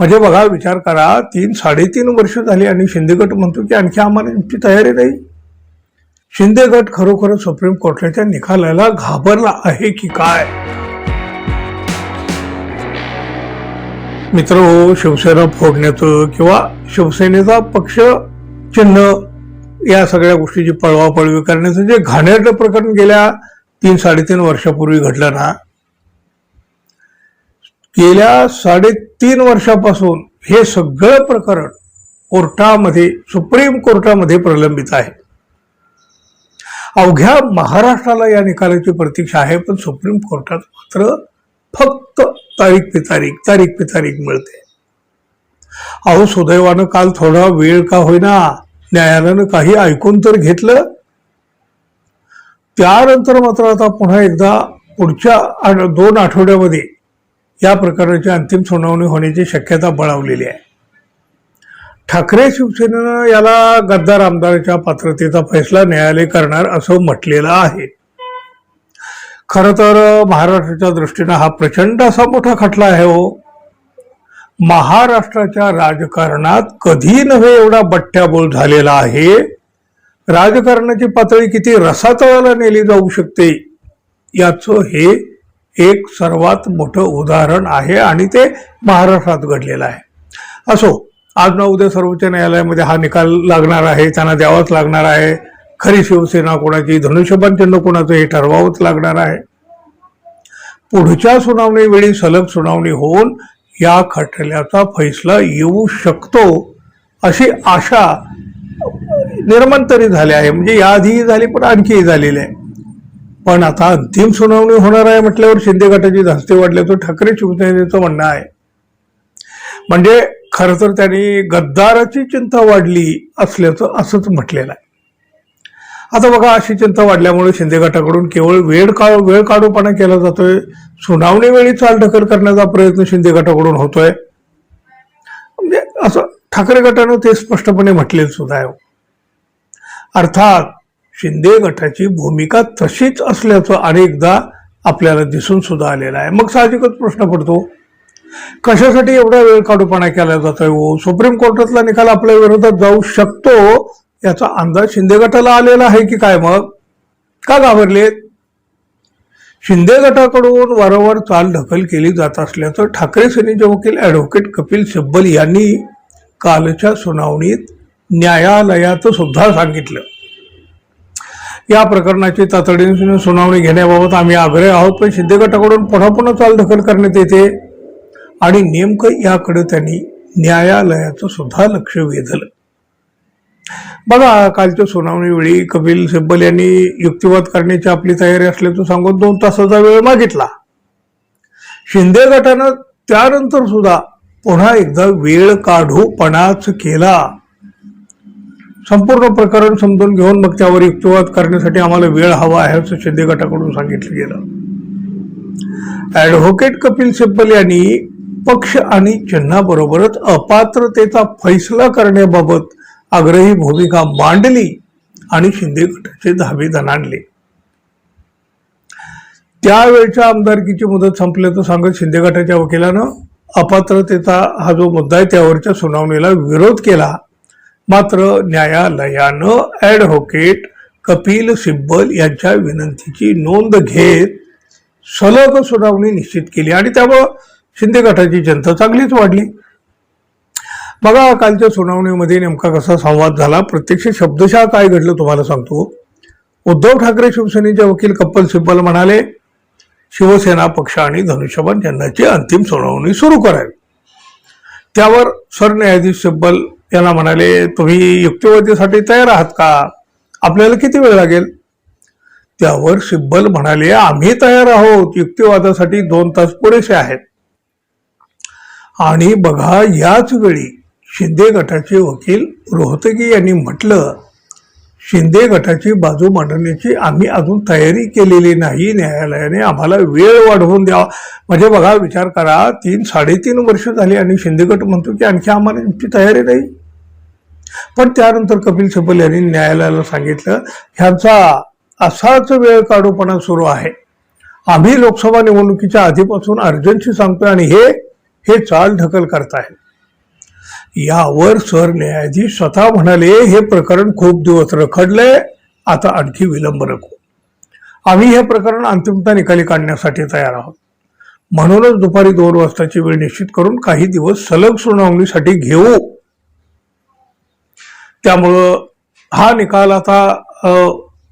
म्हणजे बघा, विचार करा, 3-3.5 वर्ष झाली आणि शिंदे गट म्हणतो की आणखी आमची तयारी नाही. शिंदे गट खरोखर सुप्रीम कोर्टाच्या निकालाला घाबरला आहे की काय? मित्र, शिवसेना फोडण्याचं किंवा शिवसेनेचा पक्ष चिन्ह या सगळ्या गोष्टीची पळवापळवी करण्याचं जे घाणेरडं प्रकरण गेल्या 3-3.5 वर्षापूर्वी घडलं ना, गेल्या 3.5 वर्षापासून हे सगळं प्रकरण कोर्टामध्ये, सुप्रीम कोर्टामध्ये प्रलंबित आहे. अवघ्या महाराष्ट्राला या निकालाची प्रतीक्षा आहे, पण सुप्रीम कोर्टात मात्र फक्त तारीख पे तारीख मिळते. अहो, सुदैवानं काल थोडा वेळ का होईना न्यायालयानं काही ऐकून तर घेतलं. त्यानंतर मात्र आता पुन्हा एकदा पुढच्या 2 आठवड्यामध्ये या प्रकरणाची अंतिम सुनावणी होण्याची शक्यता बळावलेली आहे. ठाकरे शिवसेनेनं याला गद्दार आमदाराच्या पात्रतेचा फैसला न्यायालय करणार असं म्हटलेलं आहे. खरं तर महाराष्ट्राच्या दृष्टीनं हा प्रचंड असा मोठा खटला आहे. हो, महाराष्ट्राच्या राजकारणात कधी नव्हे एवढा बट्ट्याबोळ झालेला आहे. राजकारणाची पातळी किती रसातळाला नेली जाऊ शकते याचं हे एक सर्वात मोठं उदाहरण आहे आणि ते महाराष्ट्रात घडलेलं आहे. असो, आज ना उद्या सर्वोच्च न्यायालयामध्ये हा निकाल लागणार आहे, त्यांना द्यावाच लागणार आहे. खरी शिवसेना कोणाची, धनुष्यबाण चिन्ह कोणाचं हे ठरवावंच लागणार आहे. पुढच्या सुनावणी वेळी सलग सुनावणी होऊन या खटल्याचा फैसला येऊ शकतो अशी आशा निर्माण तरी झाली आहे. म्हणजे याआधीही झाली, पण आणखीही झालेली आहे. पण आता अंतिम सुनावणी होणार आहे म्हटल्यावर शिंदे गटाची धास्ती वाढल्याचं ठाकरे शिवसेनेचं म्हणणं आहे. म्हणजे खरं तर त्यांनी गद्दाराची चिंता वाढली असल्याचं असंच म्हटलेलं आहे. आता बघा, अशी चिंता वाढल्यामुळे शिंदे गटाकडून केवळ वेळ काढूपणा केला जातोय. सुनावणी वेळी चालढकल करण्याचा प्रयत्न शिंदे गटाकडून होतोय. म्हणजे असं ठाकरे गटानं ते स्पष्टपणे म्हटलेलं सुद्धा आहे. अर्थात शिंदे गटाची भूमिका तशीच असल्याचं अनेकदा आपल्याला दिसून सुद्धा आलेलं आहे. मग साहजिकच प्रश्न पडतो, कशासाठी एवढा वेळ काढूपणा केला जातोय? सुप्रीम कोर्टातला निकाल आपल्या विरोधात जाऊ शकतो याचा अंदाज शिंदे गटाला आलेला आहे की काय? मग का घाबरलेत? शिंदे गटाकडून वारंवार चालढकल केली जात असल्याचं ठाकरे सेनेचे वकील ॲडव्होकेट कपिल सिब्बल यांनी कालच्या सुनावणीत न्यायालयात सुद्धा सांगितलं. या प्रकरणाची तातडीने सुनावणी घेण्याबाबत आम्ही आग्रही आहोत, पण शिंदे गटाकडून पुन्हा चालढकल करण्यात येते आणि नेमकं याकडे त्यांनी न्यायालयाचं सुद्धा लक्ष वेधलं. बघा, कालच्या सुनावणीवेळी कपिल सिब्बल यांनी युक्तिवाद करण्याची आपली तयारी असल्याचं सांगून 2 तासाचा वेळ मागितला. शिंदे गटानं त्यानंतर सुद्धा पुन्हा एकदा वेळ काढूपणाच केला. संपूर्ण प्रकरण समजून घेऊन मग त्यावर युक्तिवाद करण्यासाठी आम्हाला वेळ हवा आहे असं शिंदे गटाकडून सांगितलं गेलं. ॲडव्होकेट कपिल सिब्बल यांनी पक्ष आणि चिन्हाबरोबरच अपात्रतेचा फैसला करण्याबाबत आग्रही भूमिका मांडली आणि शिंदे गटाचे धाबे दणाणले. त्यावेळच्या आमदारकीची मुदत संपल्याचं सांगत शिंदे गटाच्या वकिलानं अपात्रतेचा हा जो मुद्दा आहे त्यावरच्या सुनावणीला विरोध केला. मात्र न्यायालयानं ॲडव्होकेट कपिल सिब्बल यांच्या विनंतीची नोंद घेत सलग सुनावणी निश्चित केली आणि त्यामुळं शिंदे गटाची चिंता चांगलीच वाढली. बघा, कालच्या सुनावणीमध्ये नेमका कसा संवाद झाला, प्रत्यक्ष शब्दशः काय घडलं तुम्हाला सांगतो. उद्धव ठाकरे शिवसेनेचे वकील कपिल सिब्बल म्हणाले, शिवसेना पक्ष आणि धनुष्यबाण चिन्हाची अंतिम सुनावणी सुरू करावी. त्यावर सरन्यायाधीश सिब्बल यांना म्हणाले, तुम्ही युक्तिवादासाठी तयार आहात का? आपल्याला किती वेळ लागेल? त्यावर सिब्बल म्हणाले, आम्ही तयार आहोत, युक्तिवादासाठी 2 तास पुरेसे आहेत. आणि बघा, याच वेळी शिंदे गटाचे वकील रोहतगी यांनी म्हटलं, शिंदे गटाची बाजू मांडण्याची आम्ही अजून तयारी केलेली नाही, न्यायालयाने आम्हाला वेळ वाढवून द्यावा. म्हणजे बघा, विचार करा, 3-3.5 वर्ष झाली आणि शिंदे गट म्हणतो की आणखी आमची तयारी नाही. पण त्यानंतर कपिल सिब्बल यांनी न्यायालयाला सांगितलं, ह्यांचा असाच वेळ काढूपणा सुरू आहे. आम्ही लोकसभा निवडणुकीच्या आधीपासून अर्जन्सी सांगतोय आणि हे चाल ढकल करतायत. यावर सरन्यायाधीश स्वतः म्हणाले, हे प्रकरण खूप दिवस रखडलंय, आता आणखी विलंब नको. आम्ही हे प्रकरण अंतिमता निकाली काढण्यासाठी तयार आहोत. म्हणूनच दुपारी 2 वाजताची वेळ निश्चित करून काही दिवस सलग सुनावणीसाठी घेऊ. त्यामुळं हा निकाल आता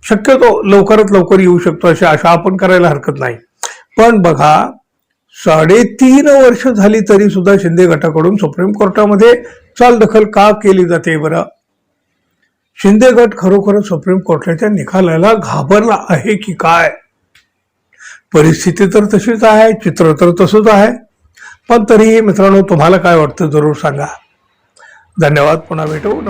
शक्यतो लवकरात लवकर येऊ शकतो अशी आशा आपण करायला हरकत नाही. पण बघा, 3.5 वर्ष झाली तरी सुद्धा शिंदे गटाकडून सुप्रीम कोर्टामध्ये चालदखल का केली जाते बरं? शिंदे गट खरोखर सुप्रीम कोर्टाच्या निकालाला घाबरला आहे की काय? परिस्थिती तर तशीच आहे, चित्र तर तसंच आहे. पण तरीही मित्रांनो, तुम्हाला काय वाटतं जरूर सांगा. धन्यवाद. पुन्हा भेटू.